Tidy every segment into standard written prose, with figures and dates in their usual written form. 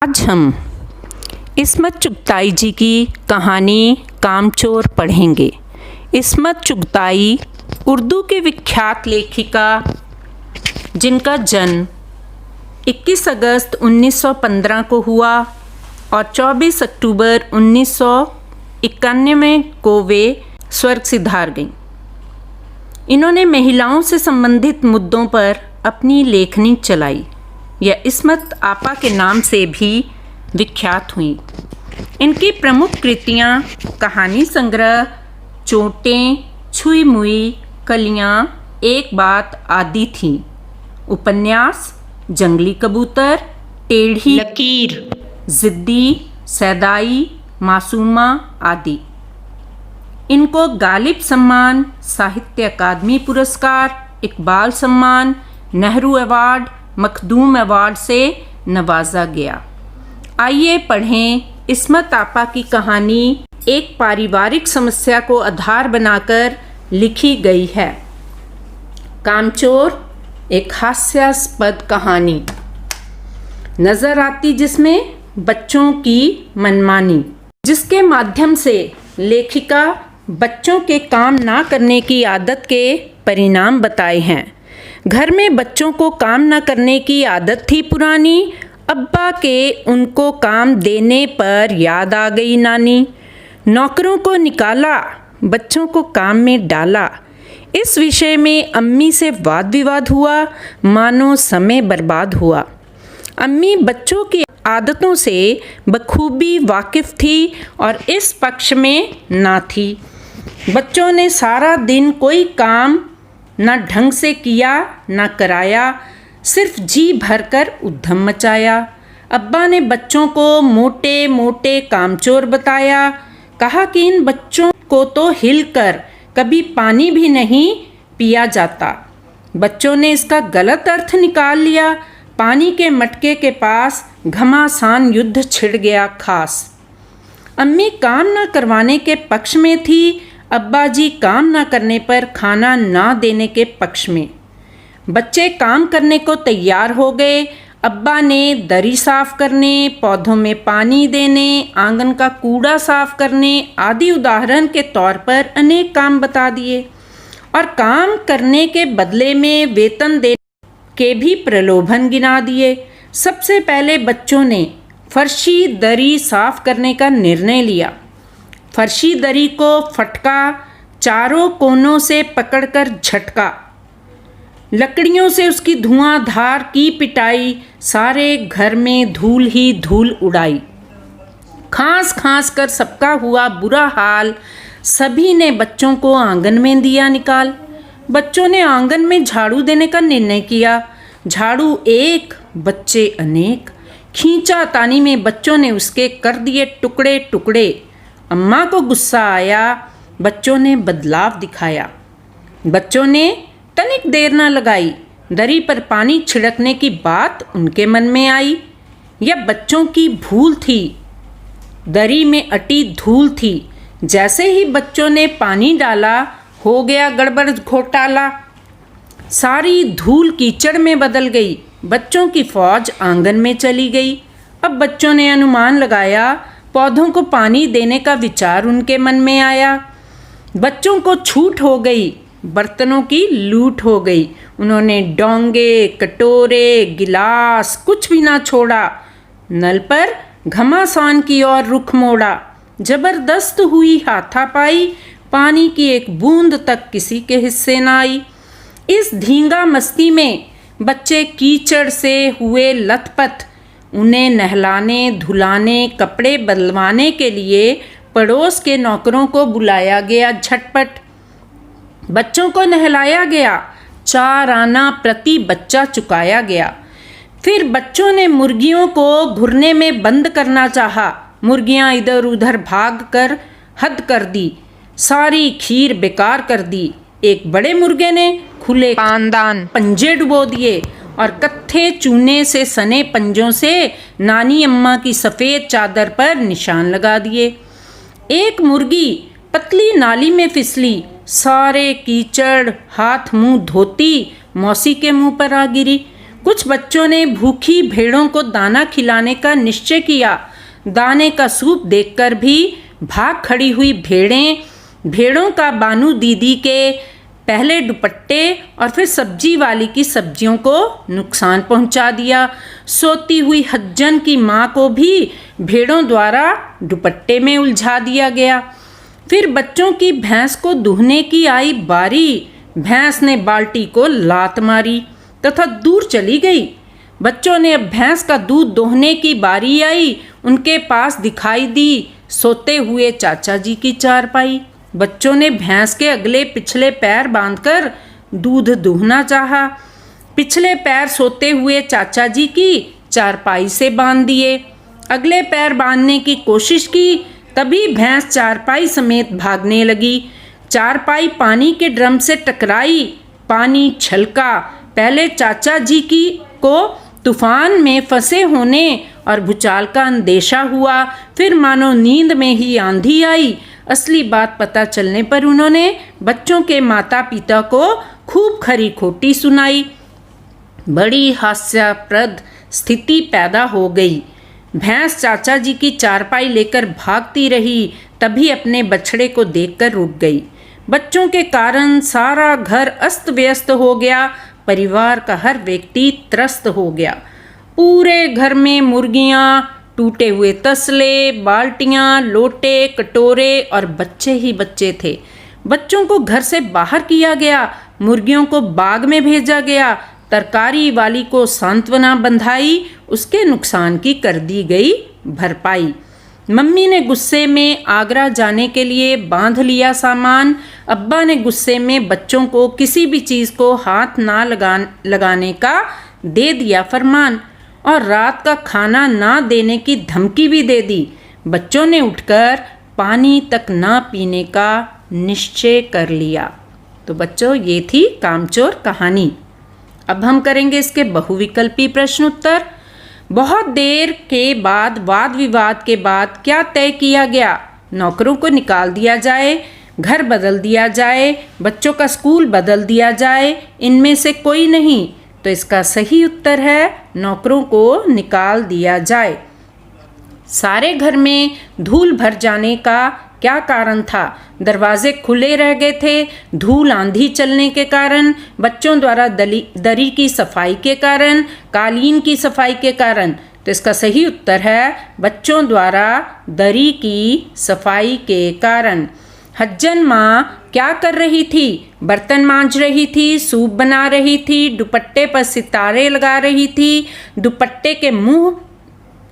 आज हम इस्मत चुगताई जी की कहानी कामचोर पढ़ेंगे। इस्मत चुगताई उर्दू की विख्यात लेखिका जिनका जन्म 21 अगस्त 1915 को हुआ और 24 अक्टूबर 1991 को वे स्वर्ग सिधार गईं। इन्होंने महिलाओं से संबंधित मुद्दों पर अपनी लेखनी चलाई। यह इस्मत आपा के नाम से भी विख्यात हुई। इनकी प्रमुख कृतियाँ कहानी संग्रह, चोटें, छुई मुई, कलियाँ, एक बात आदि थीं। उपन्यास जंगली कबूतर, टेढ़ी लकीर, जिद्दी, सैदाई, मासूमा आदि। इनको गालिब सम्मान, साहित्य अकादमी पुरस्कार, इकबाल सम्मान, नेहरू अवार्ड, मखदूम अवार्ड से नवाजा गया। आइए पढ़ें इस्मत आपा की कहानी। एक पारिवारिक समस्या को आधार बनाकर लिखी गई है। कामचोर एक हास्यास्पद कहानी नजर आती जिसमें बच्चों की मनमानी, जिसके माध्यम से लेखिका बच्चों के काम ना करने की आदत के परिणाम बताए हैं। घर में बच्चों को काम न करने की आदत थी पुरानी। अब्बा के उनको काम देने पर याद आ गई नानी। नौकरों को निकाला, बच्चों को काम में डाला। इस विषय में अम्मी से वाद विवाद हुआ, मानो समय बर्बाद हुआ। अम्मी बच्चों की आदतों से बखूबी वाकिफ थी और इस पक्ष में ना थी। बच्चों ने सारा दिन कोई काम ना ढंग से किया ना कराया, सिर्फ जी भरकर उद्यम मचाया। अब्बा ने बच्चों को मोटे मोटे कामचोर बताया। कहा कि इन बच्चों को तो हिलकर कभी पानी भी नहीं पिया जाता। बच्चों ने इसका गलत अर्थ निकाल लिया। पानी के मटके के पास घमासान युद्ध छिड़ गया खास। अम्मी काम न करवाने के पक्ष में थी, अब्बा जी काम ना करने पर खाना ना देने के पक्ष में। बच्चे काम करने को तैयार हो गए। अब्बा ने दरी साफ करने, पौधों में पानी देने, आंगन का कूड़ा साफ करने आदि उदाहरण के तौर पर अनेक काम बता दिए और काम करने के बदले में वेतन देने के भी प्रलोभन गिना दिए। सबसे पहले बच्चों ने फर्शी दरी साफ करने का निर्णय लिया। फर्शी दरी को फटका, चारों कोनों से पकड़कर झटका, लकड़ियों से उसकी धुआंधार की पिटाई, सारे घर में धूल ही धूल उड़ाई। खांस खांस कर सबका हुआ बुरा हाल। सभी ने बच्चों को आंगन में दिया निकाल। बच्चों ने आंगन में झाड़ू देने का निर्णय किया। झाड़ू एक, बच्चे अनेक। खींचा तानी में बच्चों ने उसके कर दिए टुकड़े टुकड़े। अम्मा को गुस्सा आया। बच्चों ने बदलाव दिखाया। बच्चों ने तनिक देर न लगाई, दरी पर पानी छिड़कने की बात उनके मन में आई। यह बच्चों की भूल थी, दरी में अटी धूल थी। जैसे ही बच्चों ने पानी डाला, हो गया गड़बड़ घोटाला। सारी धूल कीचड़ में बदल गई। बच्चों की फौज आंगन में चली गई। अब बच्चों ने अनुमान लगाया, पौधों को पानी देने का विचार उनके मन में आया। बच्चों को छूट हो गई, बर्तनों की लूट हो गई। उन्होंने डोंगे, कटोरे, गिलास कुछ भी ना छोड़ा। नल पर घमासान की ओर रुख मोड़ा। जबरदस्त हुई हाथापाई, पानी की एक बूंद तक किसी के हिस्से न आई। इस धींगा मस्ती में बच्चे कीचड़ से हुए लथपथ। उन्हें नहलाने, धुलाने, कपड़े बदलवाने के लिए पड़ोस के नौकरों को बुलाया गया। झटपट बच्चों को नहलाया गया। 4 आना प्रति बच्चा चुकाया गया। फिर बच्चों ने मुर्गियों को घुरने में बंद करना चाहा। मुर्गियां इधर उधर भाग कर हद कर दी। सारी खीर बेकार कर दी। एक बड़े मुर्गे ने खुले पानदान पंजे डुबो दिए और कत्थे चूने से सने पंजों से नानी अम्मा की सफ़ेद चादर पर निशान लगा दिए। एक मुर्गी पतली नाली में फिसली। सारे कीचड़ हाथ मुंह धोती मौसी के मुंह पर आ गिरी। कुछ बच्चों ने भूखी भेड़ों को दाना खिलाने का निश्चय किया। दाने का सूप देखकर भी भाग खड़ी हुई भेड़ों का बानू दीदी के पहले दुपट्टे और फिर सब्जी वाली की सब्जियों को नुकसान पहुंचा दिया। सोती हुई हज्जन की माँ को भी भेड़ों द्वारा दुपट्टे में उलझा दिया गया। फिर बच्चों की भैंस को दूहने की आई बारी। भैंस ने बाल्टी को लात मारी तथा दूर चली गई। बच्चों ने अब भैंस का दूध दोहने की बारी आई। उनके पास दिखाई दी सोते हुए चाचा जी की चारपाई। बच्चों ने भैंस के अगले पिछले पैर बांधकर दूध दूहना चाहा। पिछले पैर सोते हुए चाचा जी की चारपाई से बांध दिए। अगले पैर बांधने की कोशिश की, तभी भैंस चारपाई समेत भागने लगी। चारपाई पानी के ड्रम से टकराई, पानी छलका। पहले चाचा जी को तूफान में फंसे होने और भूचाल का अंदेशा हुआ। फिर मानो नींद में ही आंधी आई। असली बात पता चलने पर उन्होंने बच्चों के माता पिता को खूब खरी खोटी सुनाई। बड़ी हास्यास्पद स्थिति पैदा हो गई। भैंस चाचा जी की चारपाई लेकर भागती रही, तभी अपने बछड़े को देखकर रुक गई। बच्चों के कारण सारा घर अस्त व्यस्त हो गया। परिवार का हर व्यक्ति त्रस्त हो गया। पूरे घर में मुर्गियाँ, टूटे हुए तसले, बाल्टियाँ, लोटे, कटोरे और बच्चे ही बच्चे थे। बच्चों को घर से बाहर किया गया, मुर्गियों को बाग में भेजा गया, तरकारी वाली को सांत्वना बंधाई, उसके नुकसान की कर दी गई भरपाई। मम्मी ने गुस्से में आगरा जाने के लिए बांध लिया सामान। अब्बा ने गुस्से में बच्चों को किसी भी चीज़ को हाथ ना लगाने का दे दिया फरमान और रात का खाना ना देने की धमकी भी दे दी। बच्चों ने उठकर पानी तक ना पीने का निश्चय कर लिया। तो बच्चों, ये थी कामचोर कहानी। अब हम करेंगे इसके बहुविकल्पी प्रश्न उत्तर। बहुत देर के बाद वाद विवाद के बाद क्या तय किया गया? नौकरों को निकाल दिया जाए, घर बदल दिया जाए, बच्चों का स्कूल बदल दिया जाए, इनमें से कोई नहीं। तो इसका सही उत्तर है नौकरों को निकाल दिया जाए। सारे घर में धूल भर जाने का क्या कारण था? दरवाजे खुले रह गए थे, धूल आंधी चलने के कारण, बच्चों द्वारा दरी की सफाई के कारण, कालीन की सफाई के कारण। तो इसका सही उत्तर है बच्चों द्वारा दरी की सफाई के कारण। हज्जन माँ क्या कर रही थी? बर्तन मांज रही थी, सूप बना रही थी, दुपट्टे पर सितारे लगा रही थी,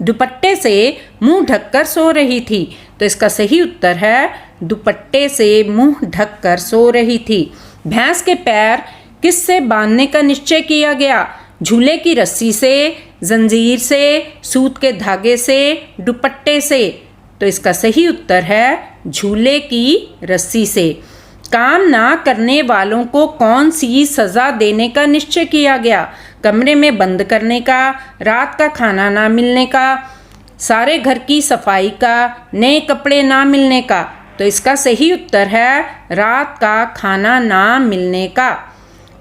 दुपट्टे से मुंह ढककर सो रही थी। तो इसका सही उत्तर है दुपट्टे से मुंह ढककर सो रही थी। भैंस के पैर किससे बांधने का निश्चय किया गया? झूले की रस्सी से, जंजीर से, सूत के धागे से, दुपट्टे से। तो इसका सही उत्तर है झूले की रस्सी से। काम ना करने वालों को कौन सी सज़ा देने का निश्चय किया गया? कमरे में बंद करने का, रात का खाना ना मिलने का, सारे घर की सफाई का, नए कपड़े ना मिलने का। तो इसका सही उत्तर है रात का खाना ना मिलने का।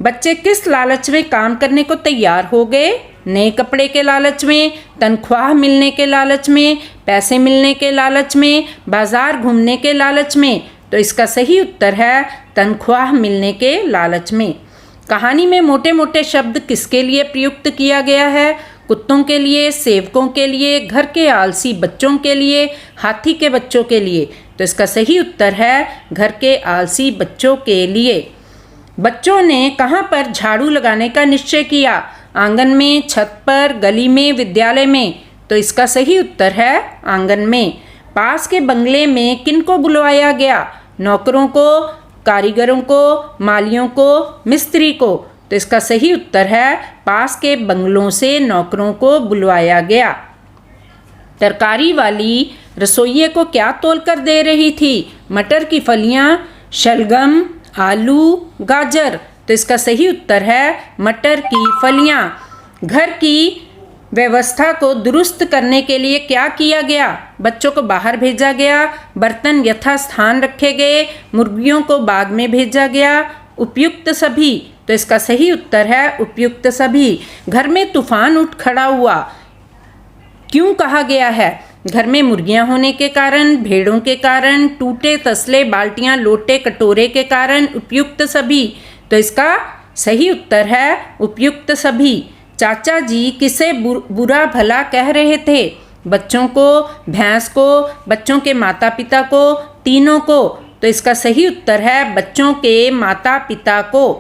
बच्चे किस लालच में काम करने को तैयार हो गए? नए कपड़े के लालच में, तनख्वाह मिलने के लालच में, पैसे मिलने के लालच में, बाजार घूमने के लालच में। तो इसका सही उत्तर है तनख्वाह मिलने के लालच में। कहानी में मोटे मोटे शब्द किसके लिए प्रयुक्त किया गया है? कुत्तों के लिए, सेवकों के लिए, घर के आलसी बच्चों के लिए, हाथी के बच्चों के लिए। तो इसका सही उत्तर है घर के आलसी बच्चों के लिए। बच्चों ने कहाँ पर झाड़ू लगाने का निश्चय किया? आंगन में, छत पर, गली में, विद्यालय में। तो इसका सही उत्तर है आंगन में। पास के बंगले में किनको बुलवाया गया? नौकरों को, कारीगरों को, मालियों को, मिस्त्री को। तो इसका सही उत्तर है पास के बंगलों से नौकरों को बुलवाया गया। तरकारी वाली रसोइये को क्या तोलकर दे रही थी? मटर की फलियां, शलगम, आलू, गाजर। तो इसका सही उत्तर है मटर की फलियां। घर की व्यवस्था को दुरुस्त करने के लिए क्या किया गया? बच्चों को बाहर भेजा गया, बर्तन यथास्थान रखे गए, मुर्गियों को बाग में भेजा गया, उपयुक्त सभी। तो इसका सही उत्तर है उपयुक्त सभी। घर में तूफान उठ खड़ा हुआ क्यों कहा गया है? घर में मुर्गियां होने के कारण, भेड़ों के कारण, टूटे तसले, बाल्टियां, लोटे, कटोरे के कारण, उपयुक्त सभी। तो इसका सही उत्तर है उपयुक्त सभी। चाचा जी किसे बुरा भला कह रहे थे? बच्चों को, भैंस को, बच्चों के माता पिता को, तीनों को। तो इसका सही उत्तर है बच्चों के माता पिता को।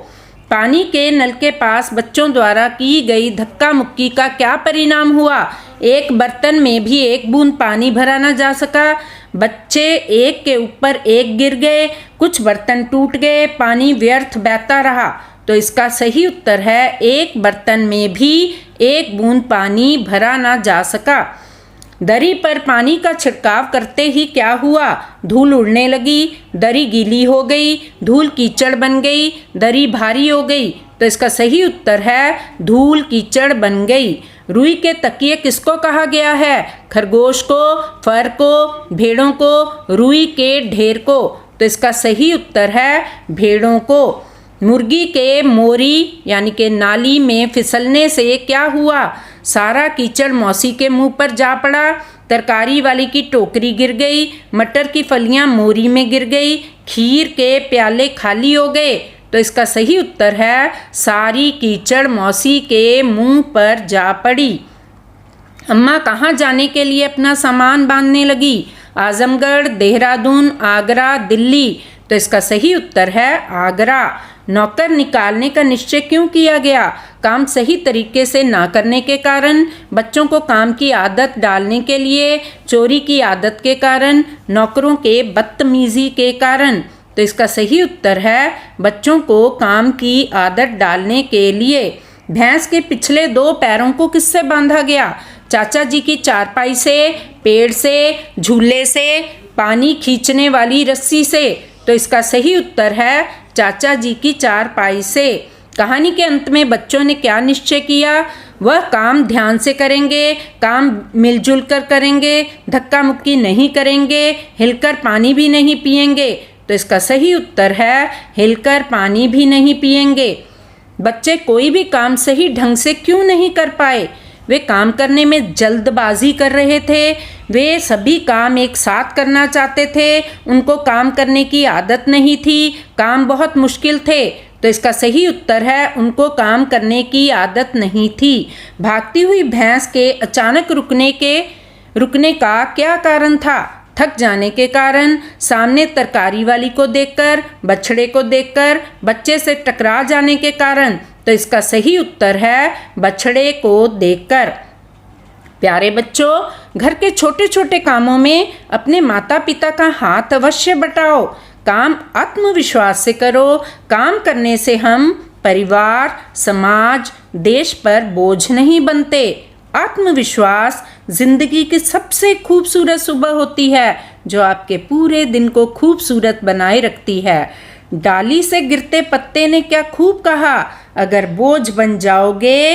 पानी के नल के पास बच्चों द्वारा की गई धक्का मुक्की का क्या परिणाम हुआ? एक बर्तन में भी एक बूंद पानी भरा न जा सका, बच्चे एक के ऊपर एक गिर गए, कुछ बर्तन टूट गए, पानी व्यर्थ बहता रहा। तो इसका सही उत्तर है एक बर्तन में भी एक बूंद पानी भरा ना जा सका। दरी पर पानी का छिड़काव करते ही क्या हुआ? धूल उड़ने लगी, दरी गीली हो गई, धूल कीचड़ बन गई, दरी भारी हो गई। तो इसका सही उत्तर है धूल कीचड़ बन गई। रुई के तकिए किसको कहा गया है? खरगोश को, फर को, भेड़ों को, रुई के ढेर को। तो इसका सही उत्तर है भेड़ों को। मुर्गी के मोरी यानी के नाली में फिसलने से क्या हुआ? सारा कीचड़ मौसी के मुंह पर जा पड़ा, तरकारी वाली की टोकरी गिर गई, मटर की फलियां मोरी में गिर गई, खीर के प्याले खाली हो गए। तो इसका सही उत्तर है सारी कीचड़ मौसी के मुंह पर जा पड़ी। अम्मा कहाँ जाने के लिए अपना सामान बांधने लगी? आजमगढ़, देहरादून, आगरा, दिल्ली। तो इसका सही उत्तर है आगरा। नौकर निकालने का निश्चय क्यों किया गया? काम सही तरीके से ना करने के कारण, बच्चों को काम की आदत डालने के लिए, चोरी की आदत के कारण, नौकरों के बदतमीजी के कारण। तो इसका सही उत्तर है बच्चों को काम की आदत डालने के लिए। भैंस के पिछले 2 पैरों को किससे बांधा गया? चाचा जी की चारपाई से, पेड़ से, झूले से, पानी खींचने वाली रस्सी से। तो इसका सही उत्तर है चाचा जी की चारपाई से। कहानी के अंत में बच्चों ने क्या निश्चय किया? वह काम ध्यान से करेंगे, काम मिलजुल कर करेंगे, धक्का मुक्की नहीं करेंगे, हिलकर पानी भी नहीं पिएंगे। तो इसका सही उत्तर है हिलकर पानी भी नहीं पिएंगे। बच्चे कोई भी काम सही ढंग से क्यों नहीं कर पाए? वे काम करने में जल्दबाजी कर रहे थे। वे सभी काम एक साथ करना चाहते थे। उनको काम करने की आदत नहीं थी। काम बहुत मुश्किल थे। तो इसका सही उत्तर है उनको काम करने की आदत नहीं थी। भागती हुई भैंस के अचानक रुकने का क्या कारण था? थक जाने के कारण, सामने तरकारी वाली को देखकर, बछड़े को देखकर, बच्चे से टकरा जाने के कारण। तो इसका सही उत्तर है बछड़े को देखकर। प्यारे बच्चों, घर के छोटे छोटे कामों में अपने माता पिता का हाथ अवश्य बटाओ। काम आत्मविश्वास से करो। काम करने से हम परिवार, समाज, देश पर बोझ नहीं बनते। आत्मविश्वास जिंदगी की सबसे खूबसूरत सुबह होती है जो आपके पूरे दिन को खूबसूरत बनाए रखती है। डाली से गिरते पत्ते ने क्या खूब कहा, अगर बोझ बन जाओगे